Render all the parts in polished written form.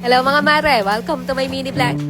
Hello mga mare! Welcome to my mini vlog.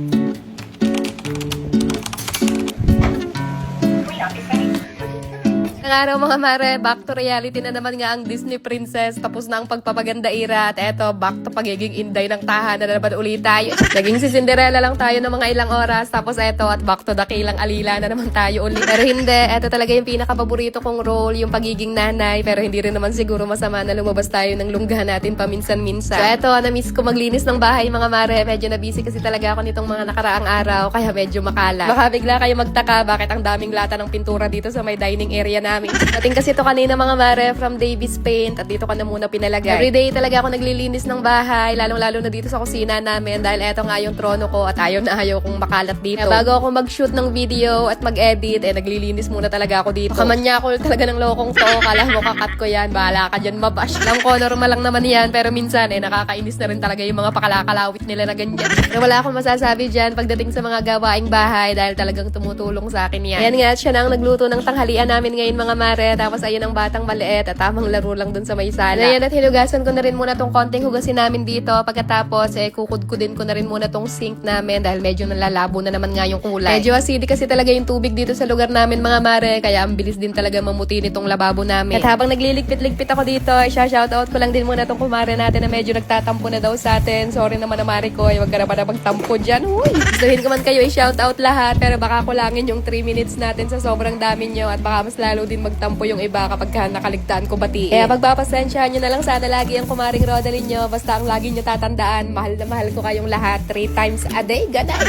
Ngayong araw mga mare, back to reality na naman nga ang Disney Princess. Tapos na ang pagpapaganda era. At eto, back to pagiging inday ng tahanan na naman ulit tayo. Naging si Cinderella lang tayo ng mga ilang oras. Tapos eto, at back to dakilang alila na naman tayo ulit. Pero hindi, eto talaga yung pinakapaborito kong role, yung pagiging nanay. Pero hindi rin naman siguro masama na lumabas tayo ng lunggahan natin paminsan-minsan. So eto, na-miss ko maglinis ng bahay mga mare. Medyo na-busy kasi talaga ako nitong mga nakaraang araw. Kaya medyo makala. Baka bigla kayo magtaka bakit ang daming lata ng pintura dito sa may dining area namin. Dating kasi ito kanina mga mare from Davis Paint at dito ka na muna pinalagay. Everyday talaga ako naglilinis ng bahay, lalong-lalo na dito sa kusina namin dahil eto nga yung trono ko at ayaw na ayaw kong makalat dito. Kaya bago ako mag-shoot ng video at mag-edit, naglilinis muna talaga ako dito. Kamanya ko talaga ng lokong to, kala mo kakat ko yan, bahala ka dyan mabash. Lang ko, normal lang naman yan, pero minsan nakakainis na rin talaga yung mga pakalakalawit nila na ganyan. Pero wala akong masasabi dyan pagdating sa mga gawaing bahay dahil talagang tumutulong sa akin yan. Ayan nga, siya na ang nagluto ng tanghalian namin ngayon mga mare. Tapos ayun ang batang maliit at tamang laro lang dun sa may sala. Ayan, at hinugasan ko na rin muna tong konting hugasin namin dito. Pagkatapos kukudkudin ko na rin muna tong sink namin dahil medyo nalalabo na naman nga yung kulay. Medyo acidic kasi talaga yung tubig dito sa lugar namin mga mare, kaya ang bilis din talaga mamuti nitong lababo namin. At habang nagliligpit-ligpit ako dito, shoutout ko lang din muna tong kumare natin na medyo nagtatampo na daw sa atin. Sorry naman na mare ko, wag ka na pa na magtampo dyan. Huy! Gustuhin ko man kayo i-shoutout lahat, pero baka kulangin yung 3 minutes natin sa sobrang dami nyo at baka mas lalo din magtampo yung iba kapag nakaligtaan ko batiin. Kaya pagpapasensyahan nyo na lang sana lagi ang kumaring Rodalyn nyo. Basta ang lagi nyo tatandaan, mahal na mahal ko kayong lahat 3 times a day. Ganay!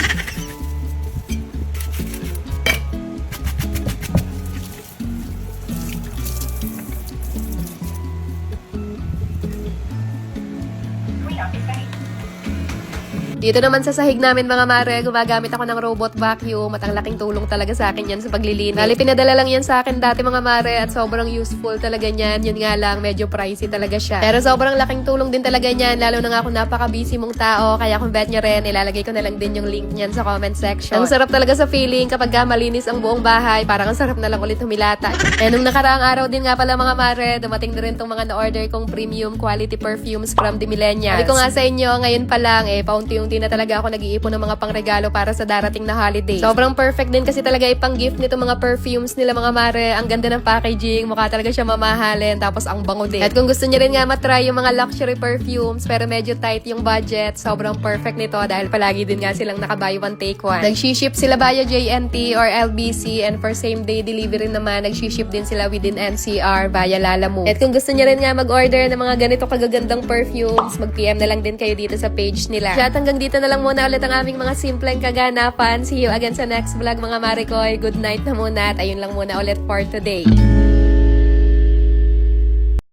Dito naman sa sahig namin mga mare, gumagamit ako ng robot vacuum at ang laking tulong talaga sa akin yan sa paglilinis. Bali, pinadala lang yan sa akin dati mga mare at sobrang useful talaga niyan. Yun nga lang, medyo pricey talaga siya. Pero sobrang laking tulong din talaga niyan, lalo na nga kung napaka-busy mong tao. Kaya kung bet nyo rin, ilalagay ko na lang din yung link niyan sa comment section. Ang sarap talaga sa feeling kapag malinis ang buong bahay, parang ang sarap na lang ulit humilata. Nung nakaraang araw din nga pala mga mare, dumating na rin tong mga na-order kong premium quality perfumes from the Millennials. Sabi ko nga sa inyo, ngayon pa lang, paunti-unti na talaga ako nag-iipon ng mga pangregalo para sa darating na holiday. Sobrang perfect din kasi talaga ipang-gift nito mga perfumes nila mga mare. Ang ganda ng packaging, mukha talaga siya mamahalin, tapos ang bango din. At kung gusto niyo rin nga matry yung mga luxury perfumes pero medyo tight yung budget, sobrang perfect nito dahil palagi din nga silang naka-buy one take one. Nag-ship sila via JNT or LBC and for same day delivery naman, nag-ship din sila within NCR via Lalamove. At kung gusto niyo rin nga mag-order ng mga ganito kagagandang perfumes, mag-PM na lang din kayo dito sa page nila. At hanggang dito na lang muna ulit ang aming mga simpleng kaganapan. See you again sa next vlog mga Marikoy. Good night na muna at ayun lang muna ulit for today.